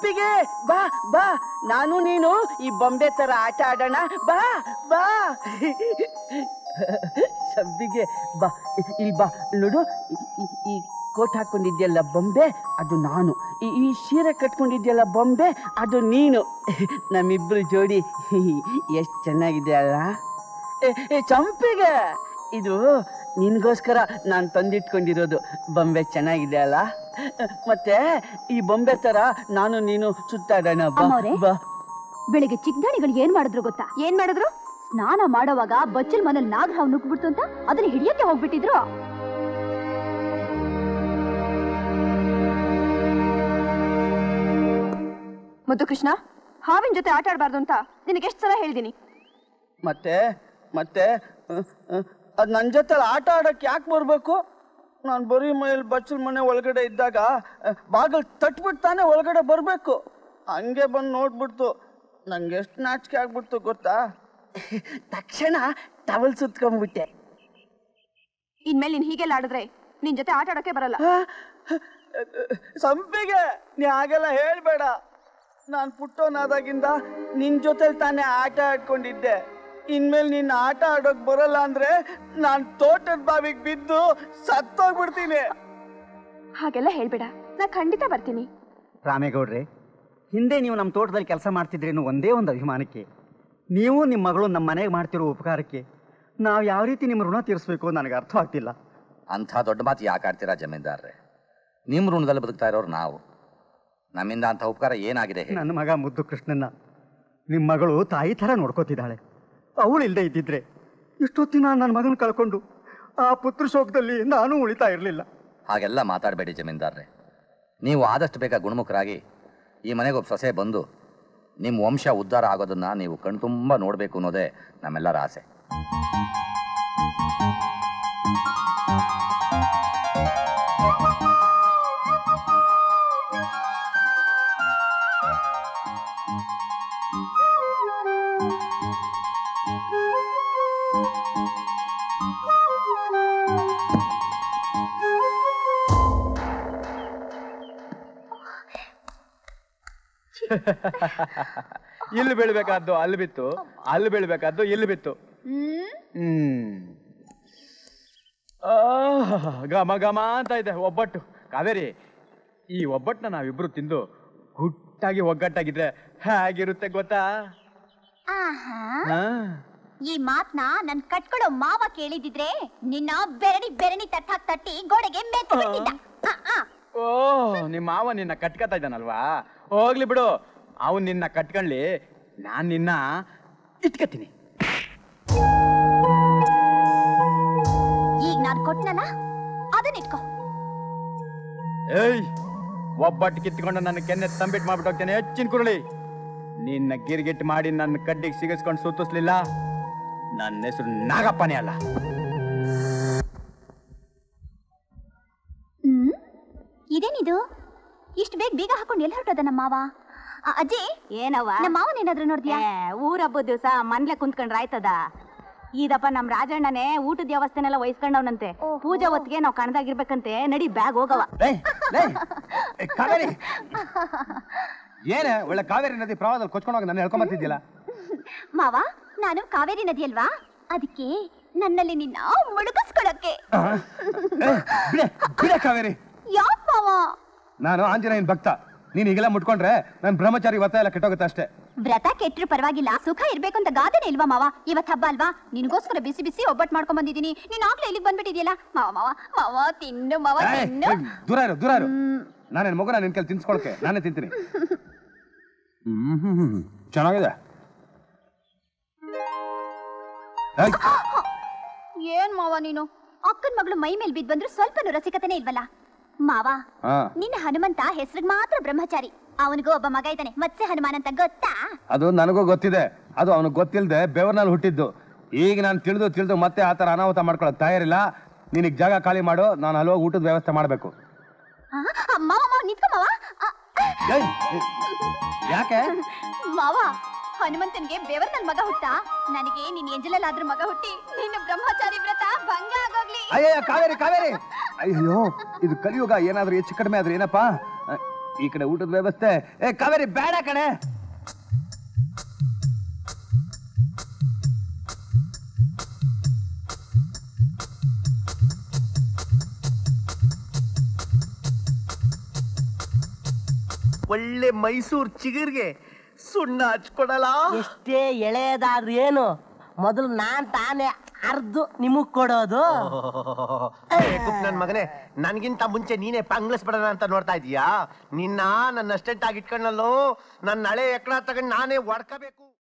ಸಂಪಿಗೆ ಬಾ ಬಾ, ನಾನು ನೀನು ಈ ಬೊಂಬೆ ತರ ಆಟ ಆಡೋಣ, ಬಾ ಬಾ. ಸಂಪಿಗೆ ಬಾ, ಇಲ್ಲಿ ಬಾ. ನೋಡು, ಈ ಕೋಟ್ ಹಾಕೊಂಡಿದ್ಯಲ್ಲ ಬೊಂಬೆ, ಅದು ನಾನು. ಈ ಸೀರೆ ಕಟ್ಕೊಂಡಿದ್ಯಲ್ಲ ಬೊಂಬೆ, ಅದು ನೀನು. ನಮ್ಮಿಬ್ರು ಜೋಡಿ ಎಷ್ಟು ಚೆನ್ನಾಗಿದೆ ಅಲ್ಲ. ಸಂಪಿಗೆ, ಇದು ನಿನ್ಗೋಸ್ಕರ ನಾನು ತಂದಿಟ್ಕೊಂಡಿರೋದು ಬೊಂಬೆ. ಚೆನ್ನಾಗಿದೆ ಅಲ್ಲ? ಮತ್ತೆ ಈ ಬೊಂಬೆ ತರ ನಾನು ನೀನು ಸುತ್ತಾಡೋಣ, ಬಾ. ಬೆಳಿಗ್ಗೆ ಚಿಕ್ಕದಾಣಿಗಳು ಏನ್ ಮಾಡಿದ್ರು ಗೊತ್ತಾ? ಏನ್ ಮಾಡಿದ್ರು? ಸ್ನಾನ ಮಾಡೋವಾಗ ಬಚ್ಚಲ್ ಮನೇಲಿ ನಾಗರಾವ್ ನುಗ್ಬಿಡ್ತು ಅಂತ ಅದನ್ನ ಹಿಡಿಯಕ್ಕೆ ಹೋಗ್ಬಿಟ್ಟಿದ್ರು. ಮುದ್ದು ಕೃಷ್ಣ, ಹಾವಿನ ಜೊತೆ ಆಟ ಆಡಬಾರ್ದು ಅಂತ ನಿನಗೆ ಎಷ್ಟು ಸಲ ಹೇಳಿದೀನಿ. ಮತ್ತೆ ಮತ್ತೆ ಅದು ನನ್ನ ಜೊತೆ ಆಟ ಆಡಕ್ಕೆ ಯಾಕೆ ಬರ್ಬೇಕು? ನಾನು ಬರೀ ಮನೇಲಿ ಬಚ್ಚಲ ಮನೆ ಒಳಗಡೆ ಇದ್ದಾಗ ಬಾಗಿಲು ತಟ್ಬಿಟ್ಟು ತಾನೇ ಒಳಗಡೆ ಬರಬೇಕು. ಹಂಗೆ ಬಂದು ನೋಡ್ಬಿಡ್ತು, ನಂಗೆ ಎಷ್ಟು ನಾಚಿಕೆ ಆಗ್ಬಿಡ್ತು ಗೊತ್ತಾ? ತಕ್ಷಣ ಟವಲ್ ಸುತ್ಕೊಂಡ್ಬಿಟ್ಟೆ. ಇನ್ಮೇಲೆ ನೀನ್ ಹೀಗೆಲ್ಲ ಆಡಿದ್ರೆ ನಿನ್ ಜೊತೆ ಆಟ ಆಡಕ್ಕೆ ಬರಲ್ಲ. ಸಂಪಿಗೆ, ನೀ ಹಾಗೆಲ್ಲ ಹೇಳ್ಬೇಡ. ನಾನು ಪುಟ್ಟವನಾದಾಗಿಂದ ನಿನ್ ಜೊತೆಲಿ ತಾನೇ ಆಟ ಆಡ್ಕೊಂಡಿದ್ದೆ. ಇನ್ಮೇಲೆ ನಿನ್ನ ಆಟ ಆಡೋಕ್ ಬರಲ್ಲ ಅಂದ್ರೆ ನಾನು ತೋಟದ ಬಾವಿಗೆ ಬಿದ್ದು ಸತ್ತೋಗ್ಬಿಡ್ತೀನಿ. ಹಾಗೆಲ್ಲ ಹೇಳ್ಬೇಡ, ನಾ ಖಂಡಿತ ಬರ್ತೀನಿ. ರಾಮೇಗೌಡ್ರೆ, ಹಿಂದೆ ನೀವು ನಮ್ಮ ತೋಟದಲ್ಲಿ ಕೆಲಸ ಮಾಡ್ತಿದ್ರೇನು ಒಂದೇ ಒಂದು ಅಭಿಮಾನಕ್ಕೆ, ನೀವು ನಿಮ್ಮ ಮಗಳು ನಮ್ಮ ಮನೆಗೆ ಮಾಡ್ತಿರೋ ಉಪಕಾರಕ್ಕೆ ನಾವು ಯಾವ ರೀತಿ ನಿಮ್ಮ ಋಣ ತೀರಿಸ್ಬೇಕು ನನಗೆ ಅರ್ಥ ಆಗ್ತಿಲ್ಲ. ಅಂಥ ದೊಡ್ಡ ಮಾತು ಯಾಕೆ ಆಡ್ತೀರಾ ಜಮೀನ್ದಾರ್ರೆ? ನಿಮ್ಮ ಋಣದಲ್ಲಿ ಬದುಕ್ತಾ ಇರೋರು ನಾವು. ನಮ್ಮಿಂದ ಅಂಥ ಉಪಕಾರ ಏನಾಗಿದೆ? ನನ್ನ ಮಗ ಮುದ್ದು ಕೃಷ್ಣನ್ನ ನಿಮ್ಮ ಮಗಳು ತಾಯಿ ಥರ ನೋಡ್ಕೋತಿದ್ದಾಳೆ. ಅವಳು ಇಲ್ಲದೆ ಇದ್ದಿದ್ರೆ ಇಷ್ಟೊತ್ತಿನ ನನ್ನ ಮಗನ ಕಳ್ಕೊಂಡು ಆ ಪುತ್ರ ಶೋಕದಲ್ಲಿ ನಾನು ಉಳಿತಾ ಇರಲಿಲ್ಲ. ಹಾಗೆಲ್ಲ ಮಾತಾಡಬೇಡಿ ಜಮೀನ್ದಾರ್ರೆ. ನೀವು ಆದಷ್ಟು ಬೇಗ ಗುಣಮುಖರಾಗಿ ಈ ಮನೆಗೊಬ್ಬ ಸೊಸೆ ಬಂದು ನಿಮ್ಮ ವಂಶ ಉದ್ಧಾರ ಆಗೋದನ್ನು ನೀವು ಕಣ್ತುಂಬ ನೋಡಬೇಕು ಅನ್ನೋದೇ ನಮ್ಮೆಲ್ಲರ ಆಸೆ. ಇಲ್ಲಿ ಬೀಳ್ಬೇಕಾದ್ದು ಅಲ್ಲಿ ಬಿತ್ತು, ಅಲ್ಲಿ ಬೀಳ್ಬೇಕಾದ್ದು ಇಲ್ಲಿ ಬಿತ್ತು. ಘಮ ಘಮ ಅಂತ ಇದೆ ಒಬ್ಬಟ್ಟು. ಕಾವೇರಿ, ಈ ಒಬ್ಬಟ್ಟನ್ನ ನಾವಿಬ್ರು ತಿಂದು ಗುಟ್ಟಾಗಿ ಒಗ್ಗಟ್ಟಾಗಿದ್ರೆ ಹೇಗಿರುತ್ತೆ ಗೊತ್ತಾ? ಈ ಮಾತ್ನ ನನ್ ಕಟ್ಕೊಳ್ಳೋ ಮಾವ ಕೇಳಿದಿದ್ರೆ ನಿನ್ನ ಬೆರಣಿ ಬೆರಣಿ ತಟ್ಟಿ ಗೋಡೆಗೆ ಮೆತ್ತಿಬಿಟ್ಟಿದ್ದ. ಓ, ನಿಮ್ಮ ಮಾವ ನಿನ್ನ ಕಟ್ಕತಾ ಇದ್ದಾನಲ್ವಾ? ಹೋಗ್ಲಿ ಬಿಡು, ಅವನ್ ನಿನ್ನ ಕಟ್ಕೊಳ್ಳಿ, ನಾನ್ ನಿನ್ನ ಇಟ್ಕತೀನಿ. ಈಗ ನಾನ್ ಕೊಟ್ನಲ್ಲ, ಅದನ್ನ ಇಟ್ಕೋ. ಏಯ್, ಒಬ್ಬಟ್ಟು ಕಿತ್ಕೊಂಡು ನನ್ನ ಕೆನ್ನೆ ತಂಬಿಟ್ಟು ಮಾಡ್ಬಿಟ್ಟು ಹೋಗ್ತೇನೆ. ಹೆಚ್ಚಿನ ಕುರುಳಿ, ನಿನ್ನ ಗಿರ್ಗಿಟ್ ಮಾಡಿ ನನ್ನ ಕಡ್ಡಿಗೆ ಸಿಗಿಸ್ಕೊಂಡು ಸುತ್ತಿಸ್ಲಿಲ್ಲ, ನನ್ನ ಹೆಸರು ನಾಗಪ್ಪನೇ ಅಲ್ಲ. ಇದೇನಿದು ಇಷ್ಟು ಬೇಗ ಬೀಗ ಹಾಕೊಂಡು ಎಲ್ಲಿ ಹೊರಟದ ನಮ್ಮ ಮಾವ? ಅಜ್ಜಿ, ಏನವ ನಮ್ಮ ಮಾವನ ಏನಾದ್ರು ನೋಡ್ದ್ಯಾ? ಊರ ಹಬ್ಬದ ದಿವಸ ಮನ್ಲೆ ಕುಂತ್ಕೊಂಡ್ರ ಆಯ್ತದ. ಇದಪ್ಪ ನಮ್ ರಾಜಣ್ಣನೇ ಊಟದ ವ್ಯವಸ್ಥೆನೆಲ್ಲ ವಹಿಸ್ಕೊಂಡವನಂತೆ. ಪೂಜಾ ಹೊತ್ತಿಗೆ ನಾವ್ ಕಣದಾಗಿರ್ಬೇಕಂತೆ. ನಡಿ, ಬ್ಯಾಗ್ ಹೋಗವ. ಕಾವೇರಿ, ಏನ ಒಳ್ಳೆ ಕಾವೇರಿ ನದಿ ಪ್ರವಾಹದಲ್ಲಿ ಕೊಚ್ಕೊಂಡೋಗಿ ನನ್ನ ಹೇಳ್ಕೊಂಬರ್ತಿದ್ಯಲ್ಲ? ಮಾವ, ನಾನು ಕಾವೇರಿ ನದಿ ಅಲ್ವಾ, ಅದಕ್ಕೆ ನನ್ನಲ್ಲಿ ನಿನ್ನ ಮುಳುಗಿಸ್ಕೊಳಕ್ಕೆ. ಕಾವೇರಿ, ಯಾಕ ಮಾವ? ನಾನು ಆಂಜನೇಯನ ಭಕ್ತ. ನೀನ್ ಈಗೆಲ್ಲ ಮುಟ್ಕೊಂಡ್ರೆ ನನ್ ಬ್ರಹ್ಮಚಾರಿ ವ್ರತ ಎಲ್ಲ ಕೆಟ್ಟೋಗುತ್ತೆ ಅಷ್ಟೇ. ವ್ರತ ಕೆಟ್ಟರು ಪರವಾಗಿಲ್ಲ, ಸುಖ ಇರ್ಬೇಕು ಅಂತ ಗಾದೆನೇ ಇಲ್ವಾ ಮಾವ? ಇವತ್ ಹಬ್ಬ ಅಲ್ವಾ, ನಿನ್ಗೋಸ್ಕರ ಬಿಸಿ ಬಿಸಿ ಒಬ್ಬಟ್ಟು ಮಾಡ್ಕೊಂಡ್ ಬಂದಿದ್ದೀನಿ. ನೀನ್ ಆಗ್ಲೇ ಇಲ್ಲಿಗೆ ಬಂದ್ಬಿಟ್ಟಿದ್ಯಲ್ಲ. ಮಾವ ಮಾವ ಮಾವ ತಿನ್ನು ಮಾವ ತಿನ್ನು. ದೂರ ಇರು, ದೂರ ಇರು. ನಾನೇನ್ ಮಗುನ ನಿನ್ ಕೈಲಿ ತಿನ್ಸ್ಕೊಳಕ್ಕೆ ನಾನೇ ತಿಂತೀನಿ. ಚೆನ್ನಾಗಿದೆ. ಏನ್ ಮಾವ ನೀನು? ಅಕ್ಕನ ಮಗಳು ಮೈ ಮೇಲೆ ಬಿದ್ದು ಬಂದ್ರು ಸ್ವಲ್ಪನೂ ರಸಿಕತೆನೇ ಇಲ್ವಲ್ಲ ಮಾವ? ನಿನ್ನ ಹನುಮಂತ ಹೆಸರಿಗೆ ಮಾತ್ರ ಬ್ರಹ್ಮಚಾರಿ. ಅವನಿಗೂ ಒಬ್ಬ ಮಗ ಇದ್ದಾನೆ, ಮತ್ಸ್ಯ ಹನುಮಾನ್ ಅಂತ, ಗೊತ್ತಾ? ಅದು ನನಗೂ ಗೊತ್ತಿದೆ. ಅದು ಅವನಿಗೆ ಗೊತ್ತಿಲ್ಲದೆ ಬೆವರ್ನಲ್ಲಿ ಹುಟ್ಟಿದ್ದು. ಈಗ ನಾನು ತಿಳಿದು ಮತ್ತೆ ಆತರ ಅನಾಹುತ ಮಾಡ್ಕೊಳಕ್ ತಯಾರಿಲ್ಲ. ನಿನಗೆ ಜಾಗ ಖಾಲಿ ಮಾಡು, ನಾನು ಅಲ್ಲಿ ಹೋಗಿ ಊಟದ ವ್ಯವಸ್ಥೆ ಮಾಡ್ಬೇಕು. ಯಾಕೆ ಮಾವ, ಹನುಮಂತನ್ಗೆ ಬೆವರ್ನಲ್ಲಿ ಮಗ ಹುಟ್ಟ, ನನಗೆ ನಿನ್ ಎಂಜಲಲ್ಲಾದ್ರೂ ಮಗ ಹುಟ್ಟಿ ನಿನ್ನ ಬ್ರಹ್ಮಚಾರಿ ವ್ರತ ಭಂಗ ಆಗೋಗ್ಲಿ. ಅಯ್ಯ ಕಾವೇರಿ, ಕಾವೇರಿ, ಅಯ್ಯೋ ಇದು ಕಲಿಯುಗ. ಏನಾದ್ರೂ ಹೆಚ್ಚು ಕಡಿಮೆ ಆದ್ರೆ ಏನಪ್ಪಾ? ಈ ಕಡೆ ಊಟದ ವ್ಯವಸ್ಥೆ. ಕಾವೇರಿ ಬೇಡ ಕಣೆ. ಒಳ್ಳೆ ಮೈಸೂರು ಚಿಗುರ್ಗೆ ಸುಣ್ಣ ಹಚ್ಕೊಡಲ್ಲ. ಎಷ್ಟೇ ಎಳೆಯದಾದ್ರೂ ಏನು, ಮೊದಲು ನಾನ್ ತಾನೇ ಅರ್ದು ನಿಮಗ್ ಕೊಡೋದು. ನನ್ ಮಗನೇ, ನನ್ಗಿಂತ ಮುಂಚೆ ನೀನೇ ಪಂಗ್ಲಿಸ್ಬಿಡೋಣ ಅಂತ ನೋಡ್ತಾ ಇದೀಯಾ? ನಿನ್ನ ನನ್ನ ಅಸ್ಟೆಂಟ್ ಆಗಿ ಇಟ್ಕೊಂಡಲ್ಲೋ, ನನ್ನ ಹಳೆ ಎಕ್ಕಡ ತಗೊಂಡು ನಾನೇ ಹೊಡ್ಕೋಬೇಕು.